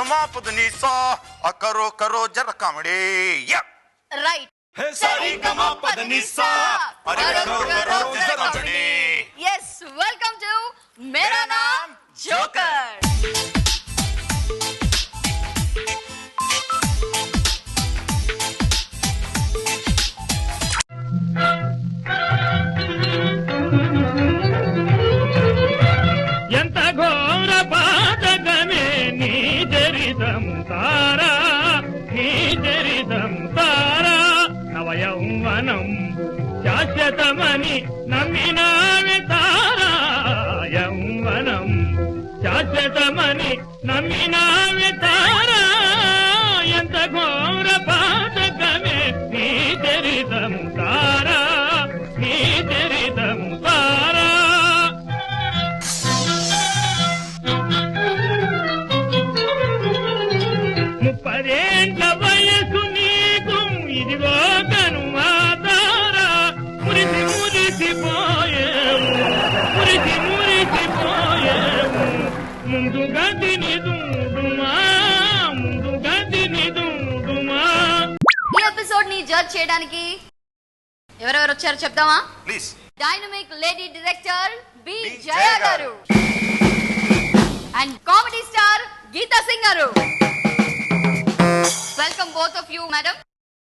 गमा पदनी सा करो करो जरा कामड़ी राइट हे सारी गमा पदनी सा करो करो जरा कामड़ी यस वेलकम टू मेरा नाम जोकर శాశ్వతమని నమ్మినావే తారా యౌవనం శాశ్వతమని నమ్మినావే తారా ఎంత ఘోర పాతకమే నీ చరితం తారా నీ చరితం తారా 30 ఏళ్ల వయసు నీకు ఇదిగో కనుమా ఈ ఎపిసోడ్ ని జడ్జ్ చేయడానికి ఎవరెవరు వచ్చారో చెప్తామా please dynamic lady director B Jaya గారు and comedy star Geeta Singh గారు welcome both of you madam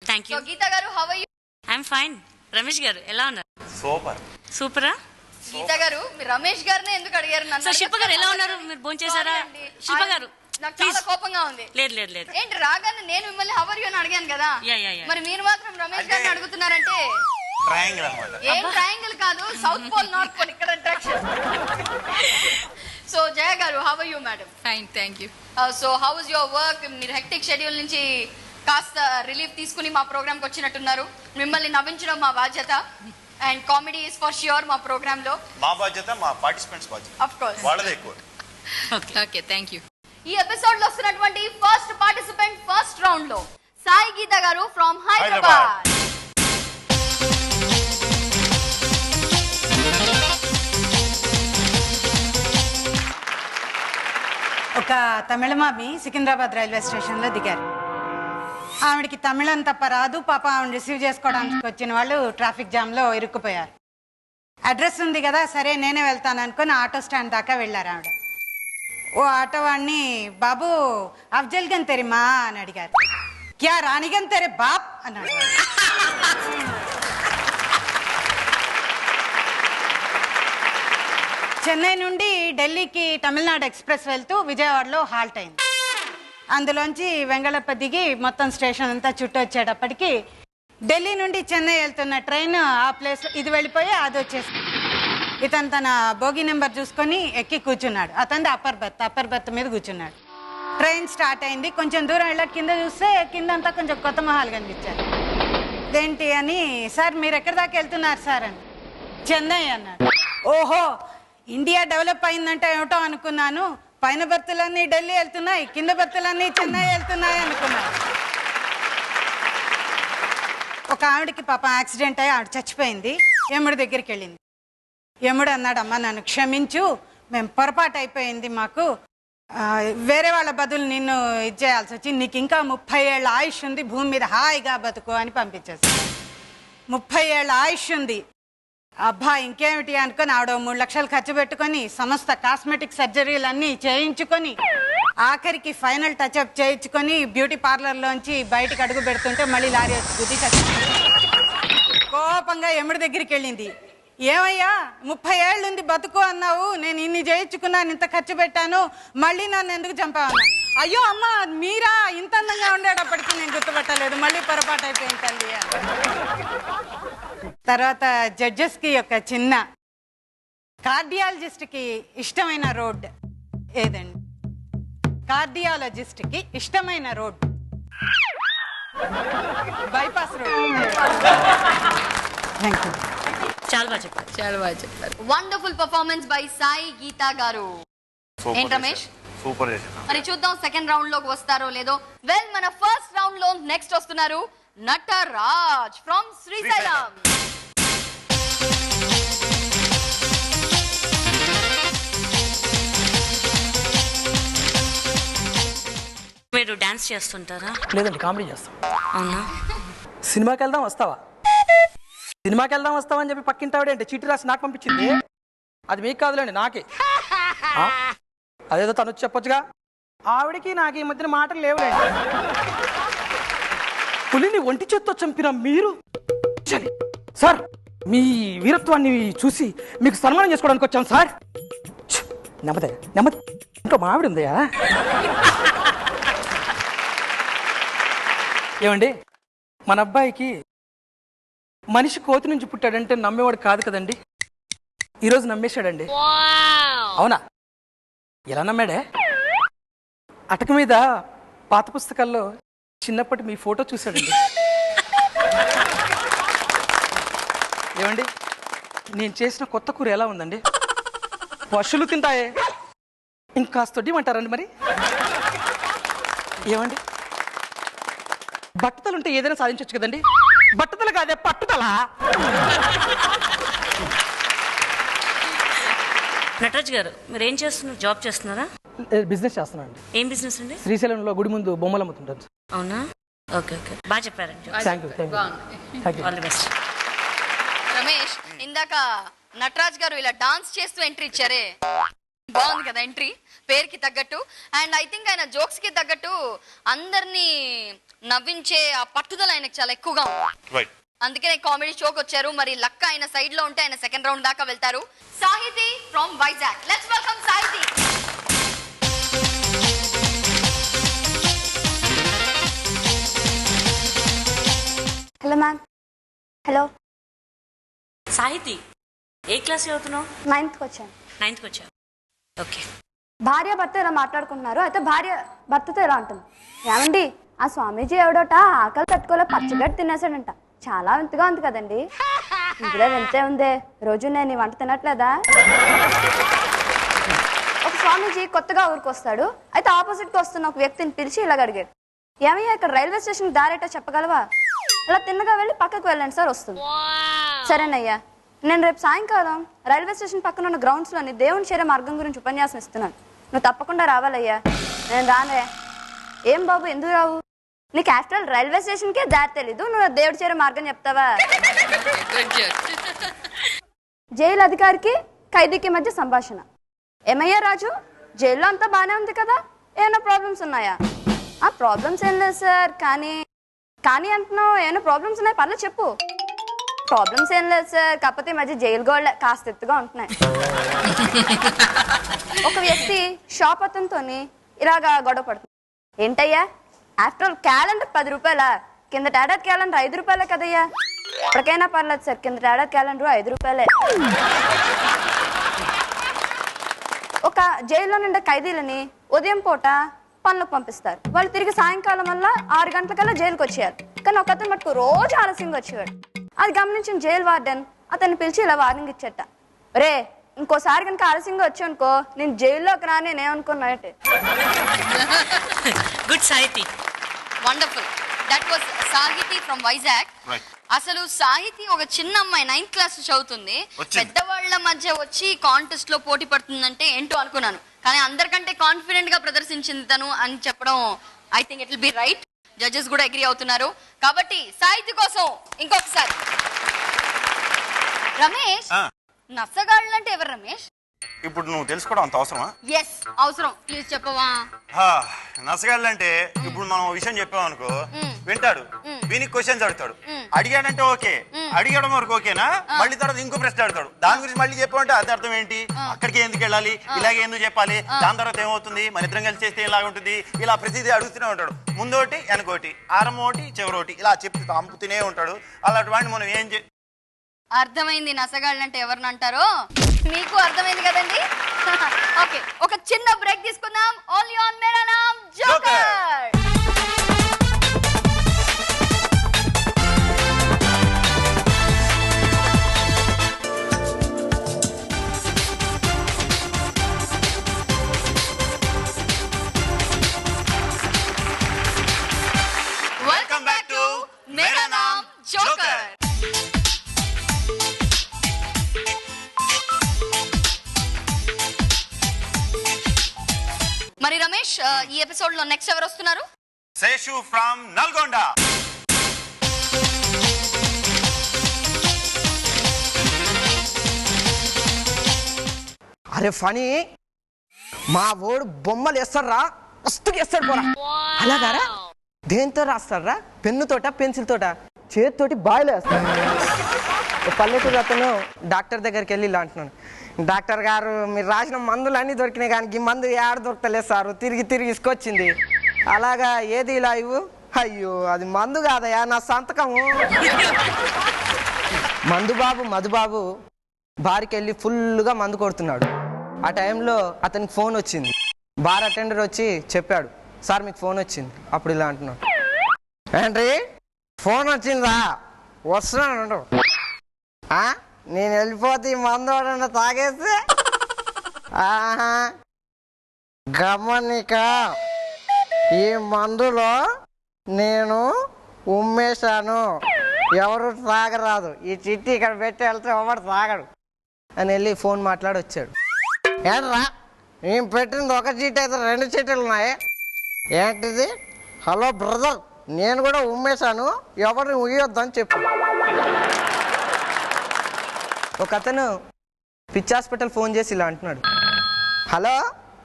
thank you Geeta గారు how are you I'm fine Ramesh గారు ఎలా ఉన్నారు సూపర్ సూపరా గీతా గారు మీరు రమేష్ గారిని ఎందుకు అడిగారు నన్ను సార్ శిల్ప గారు ఎలా ఉన్నారు మీరు భోజనం చేశారా శిల్ప గారు నాకు చాలా కోపంగా ఉంది లేదు లేదు లేదు ఏంటి రాగానే నేను మిమ్మల్ని హౌ ఆర్ యు అని అడిగాను కదా యా మరి మీరు మాత్రం రమేష్ గారిని అడుగుతున్నారంటే ట్రయాంగిల్ అన్నమాట ఏం ట్రయాంగిల్ కాదు సౌత్ పోల్ నార్త్ పోల్ ఇక్కడ అట్రాక్షన్ సో జయ గారు how are you madam fine thank you so how is your work మీరు హెక్టిక్ షెడ్యూల్ నుంచి కాస్త రిలీఫ్ తీసుకుని మా ప్రోగ్రామ్ కి వచ్చినట్టున్నారు మిమ్మల్ని నవ్వించడం మా బాధ్యత and comedy is for sure మా ప్రోగ్రామ్ లో మా బాధ్యత మా పార్టిసిపెంట్స్ బాధ్యత ఆఫ్ కోర్స్ వాళ్ళదే ఎక్కువ ఓకే థ్యాంక్ యూ ఈ ఎపిసోడ్ లో వస్తున్నటువంటి ఫస్ట్ పార్టిసిపెంట్ ఫస్ట్ రౌండ్ లో సాయి గీత గారు ఫ్రమ్ హైదరాబాద్ ఒక తమిళమామి సికింద్రాబాద్ రైల్వే స్టేషన్లో దిగారు. ఆవిడకి తమిళం తప్ప రాదు. పాప ఆవిడ రిసీవ్ చేసుకోవడానికి వచ్చిన వాళ్ళు ట్రాఫిక్ జామ్లో ఇరుక్కుపోయారు. అడ్రస్ ఉంది కదా, సరే నేనే వెళ్తాను అనుకుని ఆటో స్టాండ్ దాకా వెళ్ళారు ఆవిడ. ఓ ఆటో వాడిని, బాబు అఫ్జల్గన్ తెరిమా అని అడిగారు. క్యా రాణిగన్ తెరే బాప్ అన్నాడు. చెన్నై నుండి ఢిల్లీకి తమిళనాడు ఎక్స్ప్రెస్ వెళ్తూ విజయవాడలో హాల్ట్ అయింది. అందులోంచి వెంగళప్ప దిగి మొత్తం స్టేషన్ అంతా చుట్టూ వచ్చేటప్పటికి ఢిల్లీ నుండి చెన్నై వెళ్తున్న ట్రైన్ ఆ ప్లేస్ ఇది వెళ్ళిపోయి అది వచ్చేసి ఇతను తన బోగి నెంబర్ చూసుకొని ఎక్కి కూర్చున్నాడు. అతనిది అప్పర్ బెర్త్ మీద కూర్చున్నాడు. ట్రైన్ స్టార్ట్ అయింది. కొంచెం దూరం వెళ్ళక కింద చూస్తే కిందంతా కొంచెం కొత్త మొహాలు కనిపించారు. ఇదేంటి అని, సార్ మీరు ఎక్కడి దాకా వెళ్తున్నారు సార్ అని. చెన్నై అన్నాడు. ఓహో, ఇండియా డెవలప్ అయిందంటే ఏమిటో అనుకున్నాను. పైన బెర్తులన్నీ ఢిల్లీ వెళ్తున్నాయి, కింద బెర్తులన్నీ చెన్నై వెళ్తున్నాయి అనుకున్నాను. ఒక ఆవిడకి పాపం యాక్సిడెంట్ అయ్యి ఆవిడ చచ్చిపోయింది. యముడి దగ్గరికి వెళ్ళింది. యముడు అన్నాడు, అమ్మ నన్ను క్షమించు, మేము పొరపాటు అయిపోయింది, మాకు వేరే వాళ్ళ బదులు నిన్ను ఇచ్చేయాల్సి వచ్చింది, నీకు ఇంకా 30 ఏళ్ళ ఆయుష్ ఉంది, భూమి మీద హాయిగా బతుకు అని పంపించేసి. 30 ఏళ్ళ ఆయుష్ ఉంది. అబ్బా ఇంకేమిటి అనుకొని ఆవిడ 3 లక్షలు ఖర్చు పెట్టుకొని సమస్త కాస్మెటిక్ సర్జరీలు అన్నీ చేయించుకొని ఆఖరికి ఫైనల్ టచ్అప్ చేయించుకొని బ్యూటీ పార్లర్లోంచి బయటకు అడుగు పెడుతుంటే మళ్ళీ లారీ వచ్చి గుద్ది కోపంగా యముడి దగ్గరికి వెళ్ళింది. ఏమయ్యా 30 ఏళ్ళుంది బతుకు అన్నావు, నేను ఇన్ని చేయించుకున్నాను, ఇంత ఖర్చు పెట్టాను, మళ్ళీ నన్ను ఎందుకు చంపావన్నా? అయ్యో అమ్మ మీరా, ఇంత అందంగా ఉండేటప్పటికీ నేను గుర్తుపట్టలేదు, మళ్ళీ పొరపాటు అయిపోయింది తల్లి. తర్వాత జడ్జెస్కి ఒక చిన్న, కార్డియాలజిస్ట్కి ఇష్టమైన రోడ్ ఏదండి? కార్డియాలజిస్ట్కి ఇష్టమైన road bypass road. Thank you. చాలా బాగా చెప్పారు, చాలా బాగా చెప్పారు. Wonderful performance by Sai Geeta గారు. ఏంటి రమేష్, సూపర్. మరి చూద్దాం సెకండ్ రౌండ్ లోకి వస్తారో లేదో. వెల్, మన ఫస్ట్ రౌండ్ లో నెక్స్ట్ వస్తున్నారు నటరాజ్ ఫ్రమ్ శ్రీశైలం. మీరు డాన్స్ చేస్తుంటారా? లేదండి, కామెడీ చేస్తాం. అవునా? సినిమాకి వెళ్దాం వస్తావా, సినిమాకి వెళ్దాం వస్తావా అని చెప్పి పక్కింటావిడే అంటే చీటీ రాసి నాకు పంపించింది. అది మీకు కాదులేండి, నాకే. అదేదో తను వచ్చి చెప్పొచ్చుగా. ఆవిడకి నాకు ఈ మధ్యన మాటలు లేవులేండి. పులిని ఒంటి చేత్తో చంపిన మీరు సార్, మీ వీరత్వాన్ని చూసి మీకు సన్మానం చేసుకోవడానికి వచ్చాను సార్. నెమ్మది నెమ్మది, ఇంట్లో మావిడ ఉందయా. ఏమండి, మన అబ్బాయికి మనిషి కోతి నుంచి పుట్టాడంటే నమ్మేవాడు కాదు కదండి. ఈరోజు నమ్మేశాడండి. అవునా? ఎలా నమ్మాడే? అటక మీద పాత పుస్తకాల్లో చిన్నప్పటి మీ ఫోటో చూశాడండి. ఏమండి, నేను చేసిన కొత్త కూర ఎలా ఉందండి? పశువులు తింటాయే, ఇంకాస్త వడ్డీమంటారండి మరి. ఏమండి, బట్టతలుంటే ఏదైనా సాధించవచ్చు కదండి. బట్టతల కాదే, పట్టుదల. నటరాజ్ గారు, మీరు ఏం చేస్తున్నారు? జాబ్ చేస్తున్నారా? బిజినెస్ చేస్తున్నానండి. ఏం బిజినెస్ అండి? శ్రీశైలంలో గుడి ముందు బొమ్మలు అమ్ముతుంటాను. అవునా? ఓకే ఓకే, బాగా చెప్పారండి. Thank you. All the best. Ramesh, ఇందాక నటరాజ్ గారు ఇలా డాన్స్ చేస్తూ ఎంట్రీ ఇచ్చారే, బాగుంది కదా ఎంట్రీ, పేరుకి తగ్గట్టు. అండ్ ఐ థింక్ ఆయన జోక్స్ కి తగ్గట్టు అందరినీ నవ్వించే ఆ పట్టుదల ఆయనకు చాలా ఎక్కువగా ఉంది. అందుకనే కామెడీ షోకి వచ్చారు. మరి లక్క ఆయన సైడ్ లో ఉంటే ఆయన సెకండ్ రౌండ్ దాకా వెళ్తారు. Sahithi from Vizag, let's welcome Sahithi. Hello ma'am. Hello Sahithi, ఏ క్లాస్ చదువుతున్నావు? 9th వచ్చాను. 9th వచ్చావు. ఓకే. భార్య భర్త ఇలా మాట్లాడుకుంటున్నారు, అయితే భార్య భర్తతో ఇలా ఉంటుంది, ఏమండి ఆ స్వామీజీ ఎవడోట ఆకలి తట్టుకోలే పచ్చగడ్డి తినేసాడంట, చాలా వింతగా ఉంది కదండి. ఇందులో వింతే ఉందే, రోజు నేను ఈ వంట తినట్లేదా? ఒక స్వామీజీ కొత్తగా ఊరికి వస్తాడు, అయితే ఆపోజిట్గా వస్తున్న ఒక వ్యక్తిని పిలిచి ఇలాగ అడిగాడు, ఏమయ్యా ఇక్కడ రైల్వే స్టేషన్ దారేటో చెప్పగలవా? అలా తిన్నగా వెళ్ళి పక్కకు వెళ్ళండి సార్ వస్తుంది. సరేనయ్యా, నేను రేపు సాయంకాలం రైల్వే స్టేషన్ పక్కన ఉన్న గ్రౌండ్స్లోని దేవుని చేరే మార్గం గురించి ఉపన్యాసం ఇస్తున్నాను, నువ్వు తప్పకుండా రావాలయ్యా. నేను రానే. ఏం బాబు ఎందుకు రావు? నీకు ఆఫ్టర్ ఆల్ రైల్వే స్టేషన్కే దారి తెలీదు, నువ్వు దేవుడి చేరే మార్గం చెప్తావా? జైలు అధికారికి ఖైదీకి మధ్య సంభాషణ. ఏమయ్యా రాజు, జైల్లో అంతా బాగానే ఉంది కదా, ఏమైనా ప్రాబ్లమ్స్ ఉన్నాయా? ఆ ప్రాబ్లమ్స్ ఏం లేదు సార్, కానీ అంటున్నావు, ఏమైనా ప్రాబ్లమ్స్ ఉన్నాయి, పర్లేదు చెప్పు. ప్రాబ్లమ్స్ ఏం లేదు సార్, కాకపోతే ఈ మధ్య జైలు గోళ్ళ కాస్త ఎత్తుగా ఉంటున్నాయి. ఒక వ్యక్తి షాప్ అతనితో ఇలాగా గొడవ పడుతుంది, ఏంటయ్యా ఆఫ్టర్ ఆల్ క్యాలెండర్ 10 రూపాయలా? కింద ఏడాది క్యాలెండర్ 5 రూపాయలే కదయ్యా. ఇప్పటికైనా పర్లేదు సార్, కింద ఏడాది క్యాలెండర్ 5 రూపాయలే. ఒక జైల్లో నుండి ఖైదీలని ఉదయం పూట పనులకు పంపిస్తారు, వాళ్ళు తిరిగి సాయంకాలం వల్ల 6 గంటలకల్లా జైలుకి వచ్చేయాలి. కానీ ఒక అతను మటుకు రోజు ఆలస్యంగా వచ్చేవాడు. అది గమనించిన జైలు వార్డెన్ అతన్ని పిలిచి ఇలా వార్నింగ్ ఇచ్చట, రే ఇంకోసారి కనుక ఆలస్యంగా వచ్చానుకో నేను జైల్లోకి రాని నేనేమనుకున్నాటే. Good Sahiti, wonderful. That was Sahiti from Vizag. అసలు సాహితి ఒక చిన్న అమ్మాయి 9th క్లాస్ చదువుతుంది, పెద్దవాళ్ల మధ్య వచ్చి కాంటెస్ట్ లో పోటీ పడుతుందంటే ఏంటో అనుకున్నాను, కానీ అందరికంటే కాన్ఫిడెంట్ గా ప్రదర్శించింది తను అని చెప్పడం I think it will be right. Judges కూడా అగ్రీ అవుతున్నారు. కాబట్టి సాహితి కోసం ఇంకొకసారి. రమేష్, నసగాళ్ళంటే ఎవరు రమేష్? ఇప్పుడు నువ్వు తెలుసుకోవడం అంత అవసరమా? ఎస్ అవసరం, ప్లీజ్ చెప్పవా. నసగాళ్ళంటే ఇప్పుడు మనం విషయం చెప్పామనుకో వింటాడు, విని క్వశ్చన్స్ అడుగుతాడు, అడిగాడంటే ఓకే, అడిగడం వరకు ఓకేనా, మళ్ళీ తర్వాత ఇంకో ప్రశ్న అడుగుతాడు, దాని గురించి మళ్ళీ చెప్పామంటే అది అర్థం ఏంటి, అక్కడికి ఎందుకు వెళ్ళాలి, ఇలాగే ఎందుకు చెప్పాలి, దాని తర్వాత ఏమవుతుంది, మన ఇద్దరం కలిసి చేస్తే ఇలా ఉంటుంది, ఇలా ప్రతిదీ అడుగుతూనే ఉంటాడు, ముందోటి వెనకోటి, ఆరమోటి చివరోటి, ఇలా చెప్పి పంపుతూనే ఉంటాడు. అలాంటి వాడిని మనం ఏం అర్థమైంది నసగాళ్ళంటే ఎవరిని అంటారో, మీకు అర్థమైంది కదండి. ఓకే, ఒక చిన్న బ్రేక్ తీసుకుందాం. Only on Mera NAM joker. Welcome back to Mera NAM joker. మరి రమేష్, ఈ ఎపిసోడ్ లో నెక్స్ట్ ఎవరు వస్తున్నారు? శేషు ఫ్రమ్ నల్గొండ. అరే ఫనీ, మా ఓడు బొమ్మలు వేస్తారా, మస్తుగా వేస్తాడు పోరా. అలాగారా? దేంతో రాస్తారా? పెన్నుతోట, పెన్సిల్ తోట? చేతితోటి బాయిలు వేస్తాడు. పల్లెటూరు అతను డాక్టర్ దగ్గరికి వెళ్ళి ఇలా అంటున్నాను, డాక్టర్ గారు మీరు రాసిన మందులు అన్నీ దొరికినాయి కానీ ఈ మందు ఏడ దొరకలేదు సారు, తిరిగి తిరిగి ఇసుకొచ్చింది. అలాగా ఏది ఇలా ఇవ్వు. అయ్యో అది మందు కాదయా, నా సంతకము. మధుబాబు బార్కి వెళ్ళి ఫుల్గా మందు కొడుతున్నాడు. ఆ టైంలో అతనికి ఫోన్ వచ్చింది. బార్ అటెండర్ వచ్చి చెప్పాడు, సార్ మీకు ఫోన్ వచ్చింది. అప్పుడు ఇలా అంటున్నాడు, ఏంటి ఫోన్ వచ్చిందా, వస్తున్నాను. నేను వెళ్ళిపోతే ఈ మందు వాడన్నా తాగేస్తే గమనిక, ఈ మందులో నేను ఉమ్మేశాను, ఎవరు తాగరాదు, ఈ చిట్టి ఇక్కడ పెట్టి వెళ్తే ఎవరు తాగడు అని వెళ్ళి ఫోన్ మాట్లాడి వచ్చాడు. ఏంట్రా నేను పెట్టింది ఒక చీటీ అయితే 2 చీటీలు ఉన్నాయి, ఏంటిది? హలో బ్రదర్, నేను కూడా ఉమ్మేశాను, ఎవరిని ఉయ్యొద్దని చెప్పు. ఒక అతను పిచ్చి హాస్పిటల్ ఫోన్ చేసి ఇలా అంటున్నాడు, హలో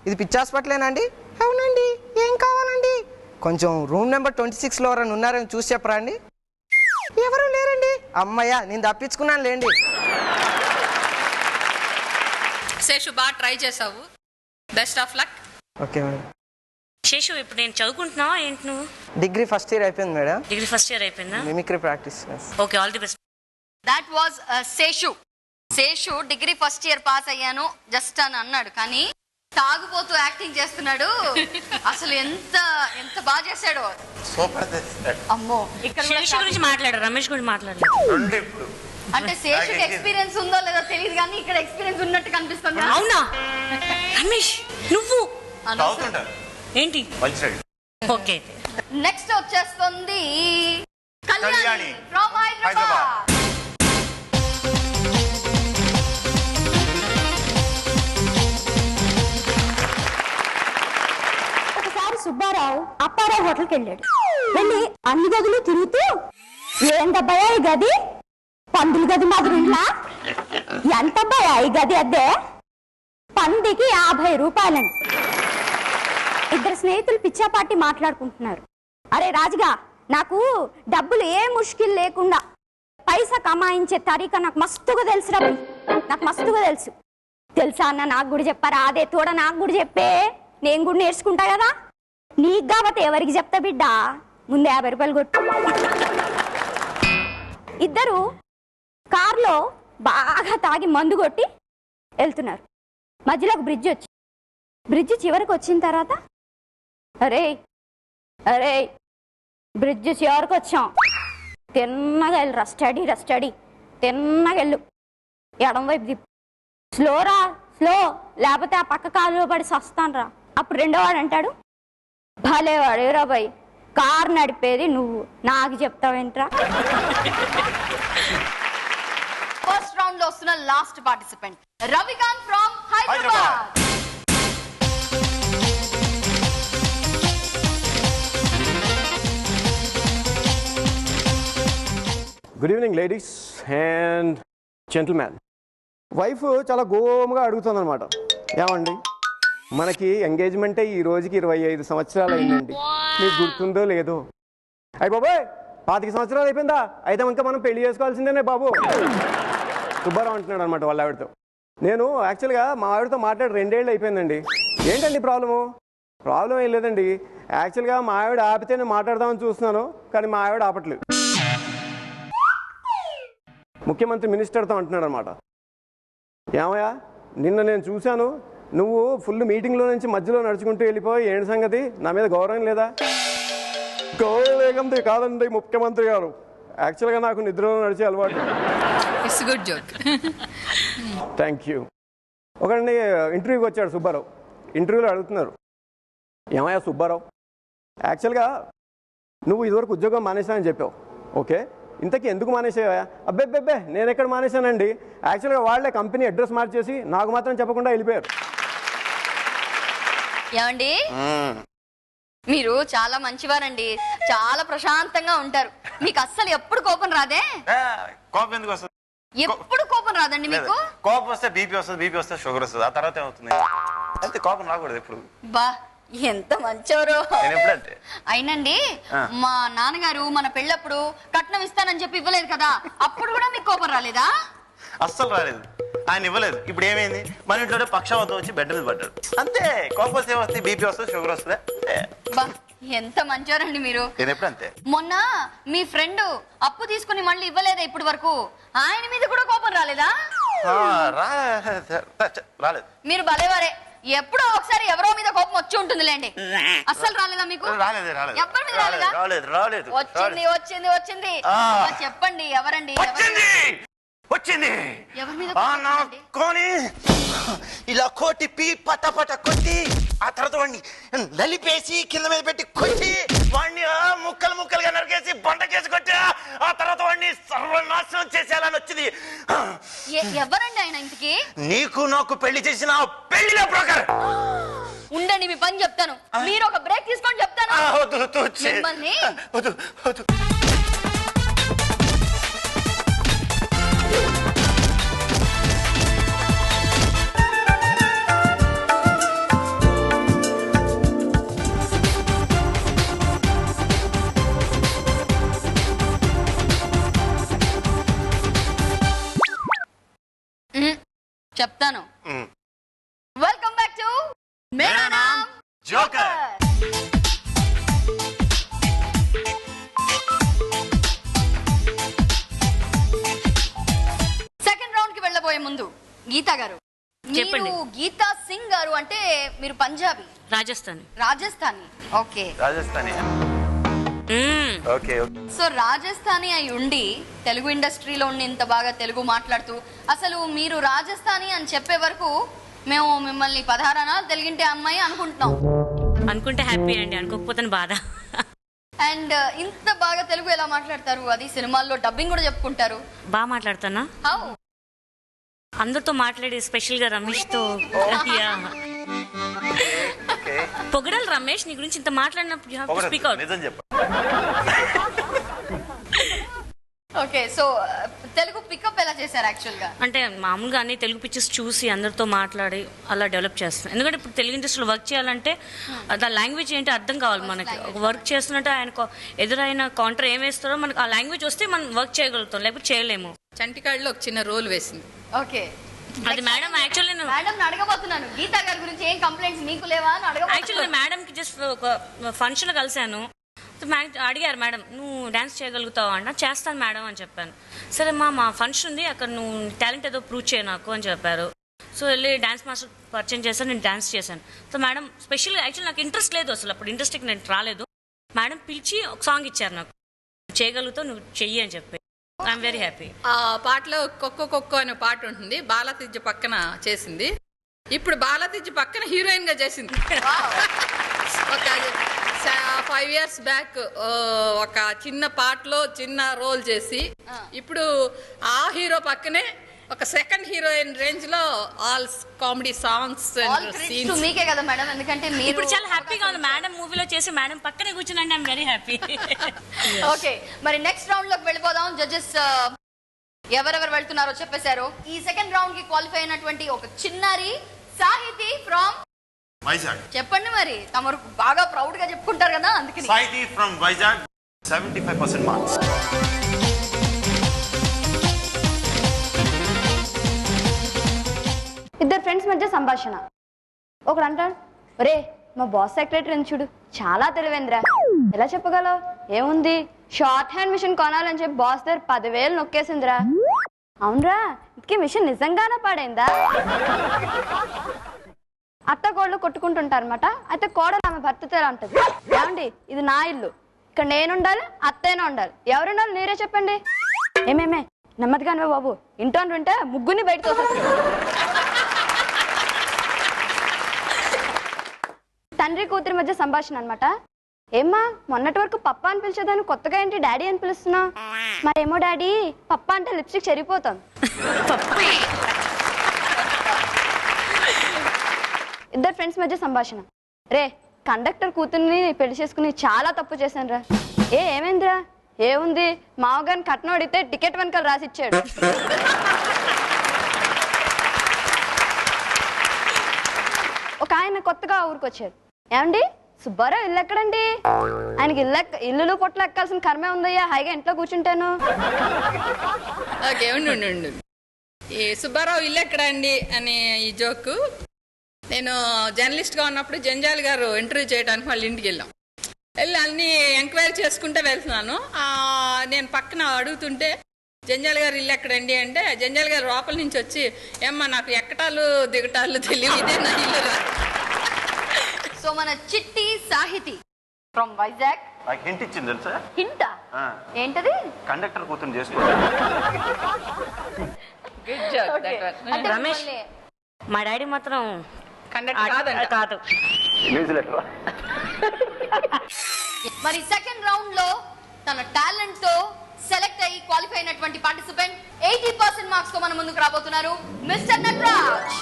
ఇది పిచ్చి హాస్పిటలేనండి? అవునండి, ఏం కావాలండి? కొంచెం రూమ్ నెంబర్ 26లో ఎవరైనా ఉన్నారని చూసి చెప్పరా అండి? ఎవరు లేరండి. అమ్మయ్య, నేను తప్పించుకున్నాను లేండి. శేషు బాగా ట్రై చేసావు, best of luck. Okay madam. Seshu ఇప్పుడు నేను చదువుకుంటున్నావా ఏంటి నువ్వు? డిగ్రీ ఫస్ట్ ఇయర్ అయిపోయింది మేడం. డిగ్రీ ఫస్ట్ ఇయర్ అయిపోయిందా? Mimicry practice. Okay, all the best. That was Seshu degree first year pass అయ్యాను జస్ట్ అని అన్నాడు, కానీ తాగుపోతూ యాక్టింగ్ చేస్తున్నాడు. అసలు ఎంత ఎంత బాగా చేశాడు. సూపర్. అమ్మో, ఇక్కడ శేషు గురించి మాట్లాడు, రమేష్ గురించి మాట్లాడలేదు. అంటే శేషుకి ఎక్స్పీరియన్స్ ఉందో లేదో తెలియదు కానీ ఇక్కడ ఎక్స్పీరియన్స్ ఉన్నట్టు కనిపిస్తుంది. అవునా రమేష్, నువ్వు ఏంటి? ఓకే, నెక్స్ట్ వచ్చేస్తుంది కళ్యాణి ఫ్రమ్ హైదరాబాద్. ఒకసారి సుబ్బారావు అప్పారావు హోటల్కి వెళ్ళాడు. వెళ్ళి అన్ని గదులు తిరుగుతూ, ఏందబ్బాయా ఈ గది, పందుల గది మాదిరిలా, ఎంతబ్బాయా ఈ గది అద్దె, పందికి 50 రూపాయలండి. ఇద్దరు స్నేహితులు పిచ్చాపాటి మాట్లాడుకుంటున్నారు. అరే రాజుగా, నాకు డబ్బులు ఏ ముష్కిల్ లేకుండా పైసా కమాయించే తరీకా నాకు మస్తుగా తెలుసురా, నాకు మస్తుగా తెలుసు. తెలుసా అన్న, నాకు కూడా చెప్పారా, అదే తోడ నాకు కూడా చెప్పే, నేను కూడా నేర్చుకుంటా కదా. నీకు కాబట్టి ఎవరికి చెప్తా బిడ్డ, ముందు 50 రూపాయలు కొట్టు. ఇద్దరు కారులో బాగా తాగి మందు కొట్టి వెళ్తున్నారు. మధ్యలో ఒక బ్రిడ్జ్ చివరికి వచ్చిన తర్వాత, అరే అరే బ్రిడ్జ్ చివరికి వచ్చాం, తిన్నగా వెళ్ళురా, స్టడీ తిన్నగా వెళ్ళు, ఎడం వైపు దిప్పు, స్లోరా స్లో, లేకపోతే ఆ పక్క కాలులో పడి సస్తాను రా. అప్పుడు రెండో వాడు అంటాడు, భలేవాడు రాబాయ్, కారు నడిపేది నువ్వు, నాకు చెప్తావేంట్రా. ఫస్ట్ రౌండ్ లో వస్తున్న last participant Ravikanth from Hyderabad. Good evening ladies and gentlemen. Wife చాలా గోముగా అడుగుతుందన్నమాట, ఏమండి మనకి ఎంగేజ్మెంటే ఈ రోజుకి 25 సంవత్సరాలు అయిందండి, మీకు గుర్తుందో లేదో? అయ్యి బాబోయ్ 25 సంవత్సరాలు అయిపోయిందా, అయితే ఇంకా మనం పెళ్లి చేసుకోవాల్సిందేనే బాబు. సుబ్బారావు అంటున్నాడు అనమాట వాళ్ళ ఆవిడతో. నేను యాక్చువల్గా మా ఆవిడతో మాట్లాడి 2 ఏళ్ళు అయిపోయిందండి. ఏంటండి ప్రాబ్లం ఏం లేదండి, యాక్చువల్గా మా ఆవిడ ఆపితే నేను మాట్లాడదామని చూస్తున్నాను, కానీ మా ఆవిడ ఆపట్లేదు. ముఖ్యమంత్రి మినిస్టర్తో అంటున్నాడు అనమాట, ఏమయ్యా నిన్న నేను చూశాను, నువ్వు ఫుల్ మీటింగ్లో నుంచి మధ్యలో నడుచుకుంటూ వెళ్ళిపోయి, ఏంటి సంగతి, నా మీద గౌరవం లేదా? గౌరవం లేకంతే కాదండి ముఖ్యమంత్రి గారు, యాక్చువల్గా నాకు నిద్రలో నడిచే అలవాటు. It's good joke. Thank you. ఒకటి ఇంటర్వ్యూకి వచ్చాడు సుబ్బారావు. ఇంటర్వ్యూలో అడుగుతున్నారు, ఏమయ్యా సుబ్బారావు, యాక్చువల్గా నువ్వు ఇదివరకు ఉద్యోగం మానేశానని చెప్పావు, ఓకే, ఇంతకీ ఎందుకు మానేసావా? అబ్బే నేను ఎక్కడ మానేశానండి, యాక్చువల్గా వాళ్ళే కంపెనీ అడ్రస్ మార్చేసి నాకు మాత్రం చెప్పకుండా వెళ్ళిపోయారు. ఏమండి మీరు చాలా మంచివారండి, చాలా ప్రశాంతంగా ఉంటారు. మీకు అస్సలు ఎప్పుడు కోపం రాదే? కోపం ఎందుకు వస్తుంది? ఎప్పుడు కోపం రాదండి మీకు? కోపం వస్తే బీపీ వస్తుంది, బీపీ వస్తే షుగర్ వస్తుంది, ఆ తర్వాత ఏమవుతుంది? అయితే కోపం రాకూడదు ఎప్పుడు. బా ఎంత మంచోరు. నేను ఎప్పుడంటే అయినండి మా నాన్నగారు మన పెళ్ళప్పుడు కట్నం ఇస్తానని చెప్పి ఇవ్వలేదు కదా, అప్పుడు కూడా మీకు కోపం రాలేదా? అస్సలు రాలేదు, ఆయన ఇవ్వలేదు. ఇప్పుడు ఏమైంది, మన ఇంట్లో పక్షవాతం వచ్చి బెడ్ మీద పడ్డాడు అంతే. కోపం వస్తే వస్తుంది, బీపీ వస్తుంది, షుగర్ వస్తుంది అంతే. బా ఎంత మంచోరండి మీరు. నేను ఎప్పుడు అంతే. మొన్న మీ ఫ్రెండ్ అప్పు తీసుకుని మళ్ళీ ఇవ్వలేదా ఇప్పటి వరకు, ఆయన మీద కూడా కోపం రాలేదా? రాలేదు. మీరు భలేవారే, ఎప్పుడో ఒకసారి ఎవరో మీద కోపం వచ్చి ఉంటుందిలేండి. అస్సలు రాలేదా మీకు? రాలేదు. ఎవరి మీద రాలేదా? రాలేదు. వచ్చింది. చెప్పండి ఎవరండి? వచ్చింది ఎవరి మీద కొని ఇలా కోటి పీ పట కొట్టి, ఆ తర్వాత వాడిని నలిపేసి కింద మీద పెట్టి కొట్టి, వాడిని ముక్కలుగా నరికేసి బండకేసి కొట్టి, ఆ తర్వాత వాడిని సర్వనాశనం చేసేయాలని వచ్చింది. ఎవరండి ఆయన ఇంటికి? నీకు నాకు పెళ్లి చేసిన పెళ్లిలో బ్రోకర్. ఉండండి మీ పని చెప్తాను, మీరు ఒక బ్రేక్ తీసుకొని చెప్తాను. మిమ్మల్ని వద్దు. చెప్తాను. Welcome back to Mera NAM joker. Second round కి వెళ్ళబోయే ముందు గీతా గారు చెప్పండి. గీతా సింగ్ గారు అంటే మీరు పంజాబీ? రాజస్థానీ. ఓకే, రాజస్థానీ. సో రాజస్థానీ అయి ఉండి తెలుగు ఇండస్ట్రీలో ఉండి ఇంత బాగా తెలుగు మాట్లాడుతూ, అసలు మీరు రాజస్థానీ అని చెప్పే వరకు మేము మిమ్మల్ని 16 అనాలు తెలుగింటే అమ్మాయి అనుకుంటున్నాం. అనుకుంటే హ్యాపీ అండి, అనుకోకపోతే బాధ. అండ్ ఇంత బాగా తెలుగు ఎలా మాట్లాడతారు? అది సినిమాల్లో డబ్బింగ్ కూడా చెప్పుకుంటారు. బాగా మాట్లాడతానా? అందరితో మాట్లాడి స్పెషల్ గా రమేష్ తో. పొగడాలి రమేష్, నీ గురించి ఇంత మాట్లాడినప్పుడు speak out. Okay, so Telugu pickup ఎలా చేశారు యాక్చువల్ గా? అంటే మామూలుగా అన్ని తెలుగు పిక్చర్స్ చూసి అందరితో మాట్లాడి అలా డెవలప్ చేస్తాను. ఎందుకంటే ఇప్పుడు తెలుగు ఇండస్ట్రీలో వర్క్ చేయాలంటే ఆ లాంగ్వేజ్ ఏంటి అర్థం కావాలి మనకి. ఒక వర్క్ చేస్తున్నట్టు ఆయన ఎదురైన కౌంటర్ ఏం వేస్తారో మనకు ఆ లాంగ్వేజ్ వస్తే మనం వర్క్ చేయగలుగుతాం, లేకపోతే చేయలేము. చంటికాడలో ఒక చిన్న రోల్ వేసింది. ఓకే, అది మేడం యాక్చువల్లీ మేడం అడగబోతున్నాను, గీతా గారి గురించి ఏం కంప్లైంట్స్ మీకు లేవా అని అడగబోతున్నాను. యాక్చువల్లీ మేడం కి జస్ట్ ఒక ఫంక్షన్ కలిశాను, అడిగారు మేడం నువ్వు డాన్స్ చేయగలుగుతావా అంటే చేస్తాను మేడం అని చెప్పాను. సరే మా ఫంక్షన్ ఉంది, అక్కడ నువ్వు టాలెంట్ ఏదో ప్రూవ్ చేయ నాకు అని చెప్పారు. సో వెళ్ళి డాన్స్ మాస్టర్ పరిచయం చేశాను, నేను డాన్స్ చేశాను. సో మేడం స్పెషల్గా యాక్చువల్లీ నాకు ఇంట్రెస్ట్ లేదు, అసలు అప్పుడు ఇంట్రెస్ట్కి నేను రాలేదు. మేడం పిలిచి ఒక సాంగ్ ఇచ్చారు, నాకు చేయగలుగుతావు నువ్వు చెయ్యి అని చెప్పి. I'm very happy. ఆ పాటలో కొక్కో అనే పాట ఉంటుంది, బాలతిజ్జ పక్కన చేసింది. ఇప్పుడు బాలతిజ్జ పక్కన హీరోయిన్ గా చేసింది. ఒక 5 years బ్యాక్ ఒక చిన్న పాటలో చిన్న రోల్ చేసి, ఇప్పుడు ఆ హీరో పక్కనే ఒక సెకండ్ హీరోయిన్ రేంజ్ లో ఆల్ కామెడీ సాంగ్స్ మీకే కదా మేడం, ఎందుకంటే మీరు ఇప్పుడు చాలా హ్యాపీగా ఉంది. మేడం మూవీలో చేసి మేడం పక్కనే కూర్చున్నాండి, ఐఎమ్ వెరీ హ్యాపీ. ఓకే, మరి నెక్స్ట్ రౌండ్ లోకి వెళ్ళిపోదాం. జడ్జెస్ ఎవరెవరు వెళ్తున్నారో చెప్పేశారు. ఈ సెకండ్ రౌండ్ కి క్వాలిఫై అయినటువంటి ఒక చిన్నారి సాహితి ఫ్రమ్ వైజాగ్. చెప్పండి మరి, తమరు బాగా ప్రౌడ్ గా చెప్పుకుంటారు కదా, అందుకని. Sahithi from Vizag, 75% marks. ఇద్దరు ఫ్రెండ్స్ మధ్య సంభాషణ. ఒకడు అంటాడు, ఒరే మా బాస్ సెక్రటరీని చూడు చాలా తెలివేంద్రా, ఎలా చెప్పగలవు? ఏముంది, షార్ట్ హ్యాండ్ మిషన్ కొనాలని చెప్పి బాస్ దగ్గర 10,000 నొక్కేసిందిరా. అవునరా, ఇంతకీ మిషన్ నిజంగానే పాడైందా? అత్త కోళ్ళు కొట్టుకుంటుంటారనమాట. అయితే కోడలు ఆమె భర్తతో ఎలా ఉంటుంది, ఏమండి ఇది నా ఇల్లు, ఇక్కడ నేను ఉండాలి, అత్తైనా ఉండాలి, ఎవరుండాలి మీరే చెప్పండి. ఏమేమే నెమ్మదిగానే బాబు, ఇంట్లో ఉంటే ముగ్గురిని బయట తోసేస్తుంది. తండ్రి కూతురి మధ్య సంభాషణ అనమాట. ఏమ్మా మొన్నటి వరకు పప్ప అని పిలిచేదాన్ని కొత్తగా ఏంటి డాడీ అని పిలుస్తున్నావు? మరేమో డాడీ పప్ప అంటే లిప్స్టిక్ చెరిగిపోతాం. ఇద్దరు ఫ్రెండ్స్ మధ్య సంభాషణ. రే కండక్టర్ కూతుర్ని పెళ్లి చేసుకుని చాలా తప్పు చేశాను రా. ఏమైందిరా? ఏముంది, మామగారిని కట్నం అడిగితే టికెట్ వెనకాల రాసిచ్చాడు. ఒక ఆయన కొత్తగా ఊరికొచ్చారు. ఏమండి సుబ్బారావు ఇల్లు ఎక్కడండి? ఆయనకి ఇల్లులు పొట్లు ఎక్కాల్సిన కర్మే ఉందయ్యా, హాయిగా ఇంట్లో కూర్చుంటాను. ఉండు, ఈ సుబ్బారావు ఇల్లు ఎక్కడ అండి అని ఈ జోకు. నేను జర్నలిస్ట్గా ఉన్నప్పుడు జంజాల్ గారు ఇంటర్వ్యూ చేయడానికి వాళ్ళ ఇంటికి వెళ్ళి అన్ని ఎంక్వైరీ చేసుకుంటే వెళ్తున్నాను. నేను పక్కన అడుగుతుంటే జంజాల్ గారు ఇల్లు ఎక్కడండి అంటే జంజాల్ గారు లోపల నుంచి వచ్చి, ఏమ్మా నాకు ఎక్కటాలు దిగటాలు తెలియదు, ఇదే నా ఇల్లు. సో మన చిట్టి సాహితి ఫ్రమ్ వైజాగ్ నాకు హింట్ ఇచ్చింది తెలుసా? హింటా? ఏంటది? కండక్టర్ కూతురు చేసుకో. రమేష్, మా డాడీ మాత్రం కాదు. మరి సెకండ్ రౌండ్ లో తన టాలెంట్ తో సెలెక్ట్ అయ్యి క్వాలిఫై అయినటువంటి పార్టిసిపెంట్ 80% మార్క్స్ తో మన ముందుకు రాబోతున్నారు మిస్టర్ నటరాజ్.